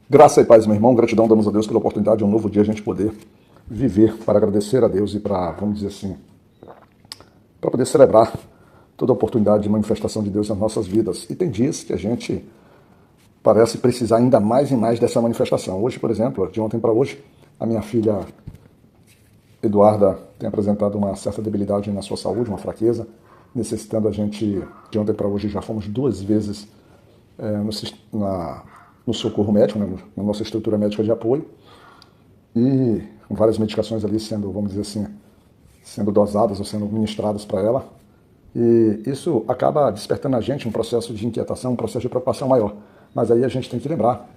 Graça e paz, meu irmão. Gratidão damos a Deus pela oportunidade de um novo dia a gente poder viver para agradecer a Deus e para, vamos dizer assim, para poder celebrar toda a oportunidade de manifestação de Deus nas nossas vidas. E tem dias que a gente parece precisar ainda mais e mais dessa manifestação. Hoje, por exemplo, de ontem para hoje, a minha filha Eduarda tem apresentado uma certa debilidade na sua saúde, uma fraqueza, necessitando a gente, de ontem para hoje, já fomos 2 vezes no socorro médico, né, na nossa estrutura médica de apoio, e com várias medicações ali sendo, vamos dizer assim, sendo dosadas ou sendo ministradas para ela. E isso acaba despertando na gente um processo de inquietação, um processo de preocupação maior. Mas aí a gente tem que lembrar,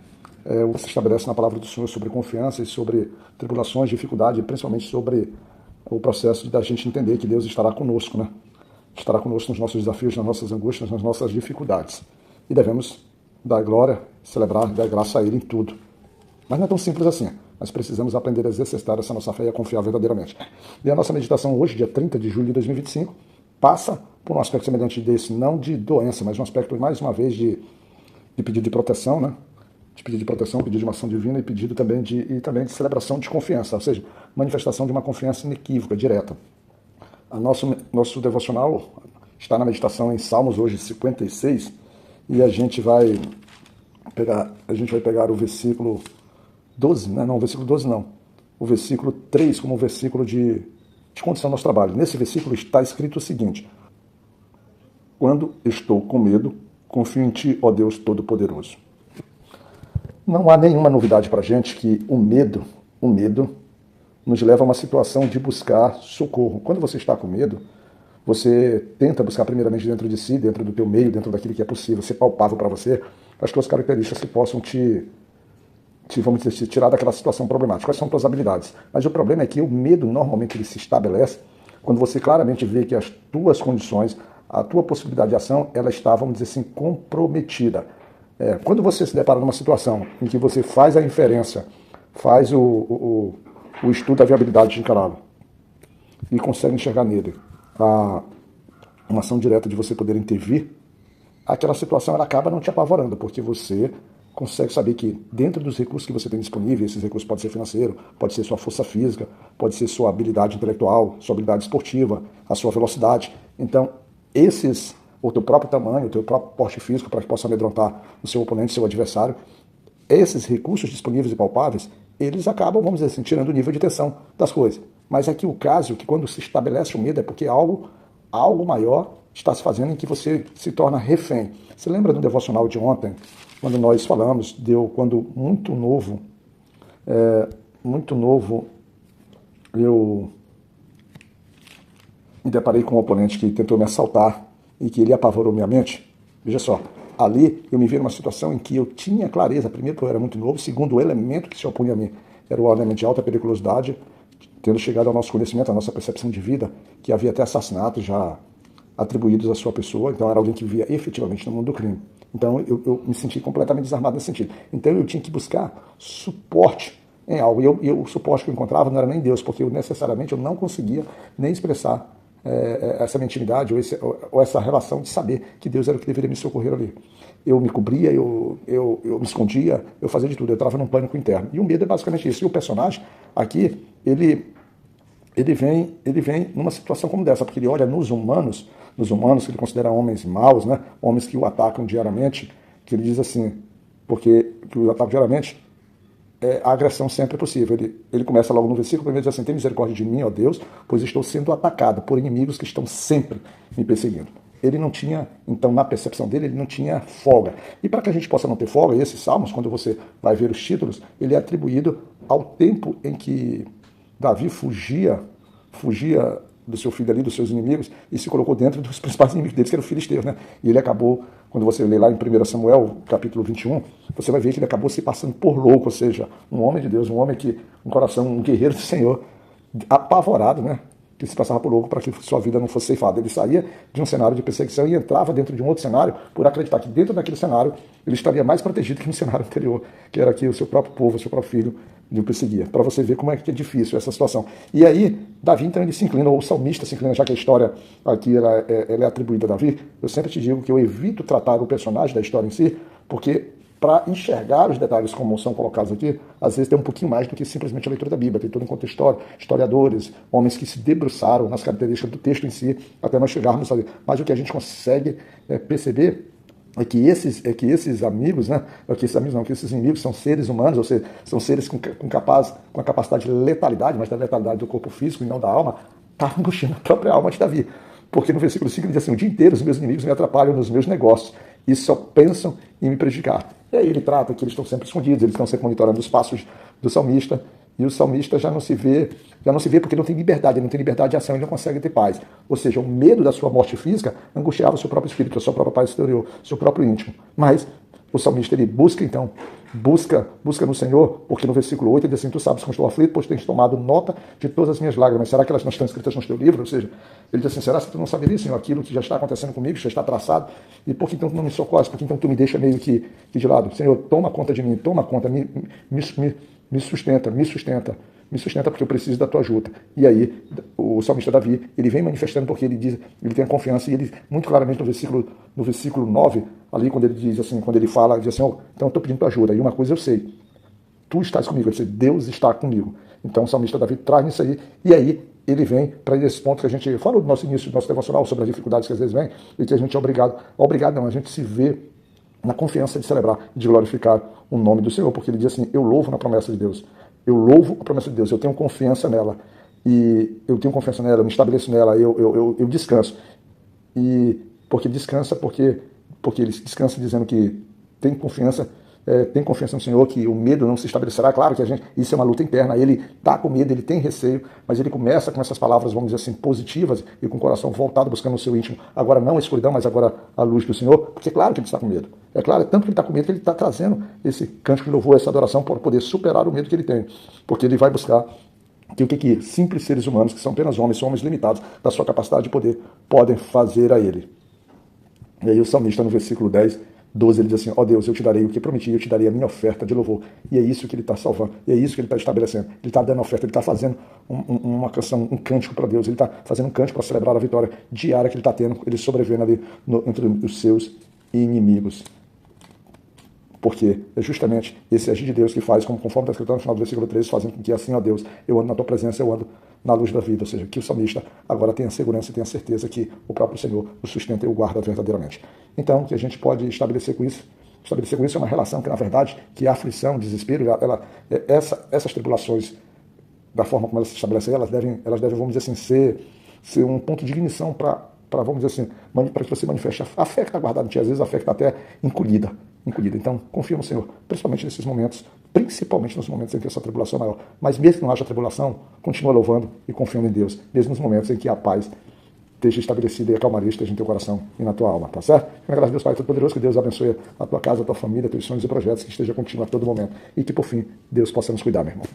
o que se estabelece na palavra do Senhor sobre confiança e sobre tribulações, dificuldade, principalmente sobre o processo da gente entender que Deus estará conosco, né? Estará conosco nos nossos desafios, nas nossas angústias, nas nossas dificuldades. E devemos dar glória, celebrar, dar graça a Ele em tudo. Mas não é tão simples assim. Nós precisamos aprender a exercitar essa nossa fé e a confiar verdadeiramente. E a nossa meditação hoje, dia 30 de julho de 2025, passa por um aspecto semelhante desse, não de doença, mas um aspecto, mais uma vez, de pedido de proteção, né? De pedido de proteção, pedido de uma ação divina e pedido também de celebração de confiança, ou seja, manifestação de uma confiança inequívoca, direta. Nosso devocional está na meditação em Salmos hoje 56, e a gente vai pegar o versículo 12, né? Não, o versículo 12 não. O versículo 3 como um versículo de condição do nosso trabalho. Nesse versículo está escrito o seguinte: quando estou com medo, confio em Ti, ó Deus Todo-Poderoso. Não há nenhuma novidade para a gente que o medo nos leva a uma situação de buscar socorro. Quando você está com medo, você tenta buscar primeiramente dentro de si, dentro do teu meio, dentro daquilo que é possível, ser palpável para você, as tuas características que possam vamos dizer, tirar daquela situação problemática. Quais são as tuas habilidades? Mas o problema é que o medo normalmente ele se estabelece quando você claramente vê que as tuas condições, a tua possibilidade de ação, ela está, vamos dizer assim, comprometida. Quando você se depara numa situação em que você faz a inferência, faz o estudo da viabilidade de encará-lo e consegue enxergar nele uma ação direta de você poder intervir, aquela situação ela acaba não te apavorando, porque você consegue saber que dentro dos recursos que você tem disponíveis, esses recursos podem ser financeiro, pode ser sua força física, pode ser sua habilidade intelectual, sua habilidade esportiva, a sua velocidade. Então, o teu próprio tamanho, o teu próprio porte físico para que possa amedrontar o seu oponente, seu adversário, esses recursos disponíveis e palpáveis, eles acabam, vamos dizer assim, tirando o nível de tensão das coisas. Mas aqui o caso, que quando se estabelece o medo, é porque algo maior está se fazendo em que você se torna refém. Você lembra do devocional de ontem, quando nós falamos, quando muito novo, eu me deparei com um oponente que tentou me assaltar e que ele apavorou minha mente. Veja só, ali eu me vi numa situação em que eu tinha clareza, primeiro que eu era muito novo, segundo o elemento que se opunha a mim era o elemento de alta periculosidade, tendo chegado ao nosso conhecimento, à nossa percepção de vida, que havia até assassinatos já atribuídos à sua pessoa, então era alguém que vivia efetivamente no mundo do crime. Então eu me senti completamente desarmado nesse sentido. Então eu tinha que buscar suporte em algo, e o suporte que eu encontrava não era nem Deus, porque necessariamente eu não conseguia nem expressar essa minha intimidade ou essa relação de saber que Deus era o que deveria me socorrer ali. Eu me cobria, eu me escondia, eu fazia de tudo, eu estava num pânico interno. E o medo é basicamente isso. E o personagem aqui, ele vem numa situação como dessa, porque ele olha nos humanos que ele considera homens maus, né? Homens que o atacam diariamente, que ele diz assim, porque que o atacam diariamente, a agressão sempre é possível. Ele começa logo no versículo, primeiro diz assim: tem misericórdia de mim, ó Deus, pois estou sendo atacado por inimigos que estão sempre me perseguindo. Ele não tinha, então, na percepção dele, ele não tinha folga. E para que a gente possa não ter folga, esses salmos, quando você vai ver os títulos, ele é atribuído ao tempo em que Davi fugia do seu filho ali, dos seus inimigos, e se colocou dentro dos principais inimigos deles, que era o filisteu, né? E ele acabou, quando você lê lá em 1 Samuel, capítulo 21, você vai ver que ele acabou se passando por louco, ou seja, um homem de Deus, um coração, um guerreiro do Senhor, apavorado, né? Que se passava por louco para que sua vida não fosse ceifada. Ele saía de um cenário de perseguição e entrava dentro de um outro cenário por acreditar que dentro daquele cenário ele estaria mais protegido que no cenário anterior, que era que o seu próprio povo, o seu próprio filho lhe perseguia. Para você ver como é que é difícil essa situação. E aí, Davi, então, ele se inclina, ou o salmista se inclina, já que a história aqui ela é atribuída a Davi. Eu sempre te digo que eu evito tratar o personagem da história em si, porque para enxergar os detalhes como são colocados aqui, às vezes tem um pouquinho mais do que simplesmente a leitura da Bíblia. Tem todo um contexto histórico, historiadores, homens que se debruçaram nas características do texto em si, até nós chegarmos ali. Mas o que a gente consegue perceber é que esses amigos, né? Que esses inimigos são seres humanos, ou seja, são seres com a capacidade de letalidade, mas da letalidade do corpo físico e não da alma, está angustiando a própria alma de Davi. Porque no versículo 5 ele diz assim: o dia inteiro os meus inimigos me atrapalham nos meus negócios e só pensam em me prejudicar. E aí ele trata que eles estão sempre escondidos, eles estão sempre monitorando os passos do salmista, e o salmista já não se vê porque não tem liberdade, ele não tem liberdade de ação, ele não consegue ter paz. Ou seja, o medo da sua morte física angustiava o seu próprio espírito, a sua própria paz exterior, o seu próprio íntimo. Mas o salmista, ele busca no Senhor, porque no versículo 8 ele diz assim: tu sabes como estou aflito, pois tens tomado nota de todas as minhas lágrimas. Será que elas não estão escritas no teu livro? Ou seja, ele diz assim: será que tu não saberia, Senhor, aquilo que já está acontecendo comigo, já está traçado? E por que então tu não me socorres? Por que então tu me deixa meio que de lado? Senhor, toma conta de mim, toma conta, me sustenta porque eu preciso da tua ajuda. E aí, o salmista Davi, ele vem manifestando porque ele tem a confiança, e ele, muito claramente no versículo 9, ali quando ele diz assim, quando ele fala, ele diz assim: oh, então eu estou pedindo tua ajuda, e uma coisa eu sei, tu estás comigo, ele diz: Deus está comigo. Então o salmista Davi traz isso aí, e aí ele vem para esse ponto que a gente fala no nosso início do nosso devocional, sobre as dificuldades que às vezes vêm, e que a gente é obrigado não, a gente se vê na confiança de celebrar e de glorificar o nome do Senhor, porque ele diz assim: eu louvo na promessa de Deus. Eu louvo a promessa de Deus, eu tenho confiança nela, eu me estabeleço nela, eu descanso. E porque descansa, porque ele descansa dizendo que tem confiança no Senhor, que o medo não se estabelecerá. Claro que isso é uma luta interna, ele está com medo, ele tem receio, mas ele começa com essas palavras, vamos dizer assim, positivas, e com o coração voltado, buscando o seu íntimo, agora não a escuridão, mas agora a luz do Senhor, porque é claro que ele está com medo. É claro, é tanto que ele está com medo que ele está trazendo esse cântico de louvor, essa adoração, para poder superar o medo que ele tem, porque ele vai buscar que o que simples seres humanos, que são apenas homens, são homens limitados da sua capacidade de poder, podem fazer a ele. E aí o salmista, no versículo 10, 12, ele diz assim: ó Deus, eu te darei o que prometi, eu te darei a minha oferta de louvor. E é isso que ele está salvando, e é isso que ele está estabelecendo. Ele está dando oferta, ele está fazendo uma canção, um cântico para Deus, ele está fazendo um cântico para celebrar a vitória diária que ele está tendo, ele sobrevivendo ali entre os seus inimigos. Porque é justamente esse agir de Deus que faz, conforme está escrito no final do versículo 13, fazendo com que assim, ó Deus, eu ando na tua presença, eu ando na luz da vida. Ou seja, que o salmista agora tenha segurança e tenha certeza que o próprio Senhor o sustenta e o guarda verdadeiramente. Então, o que a gente pode estabelecer com isso é uma relação que, na verdade, que a aflição, o desespero, essas tribulações, da forma como elas se estabelecem, elas devem, vamos dizer assim, ser um ponto de ignição para vamos dizer assim, para que você manifeste a fé que está guardada em ti, às vezes a fé que está até encolhida. Então, confia no Senhor, principalmente nesses momentos, principalmente nos momentos em que essa tribulação é maior. Mas mesmo que não haja tribulação, continua louvando e confiando em Deus, mesmo nos momentos em que a paz esteja estabelecida e a calmaria esteja em teu coração e na tua alma, tá certo? Eu agradeço a Deus Pai Todo-Poderoso, que Deus abençoe a tua casa, a tua família, teus sonhos e projetos, que esteja contigo a todo momento. E que, por fim, Deus possa nos cuidar, meu irmão.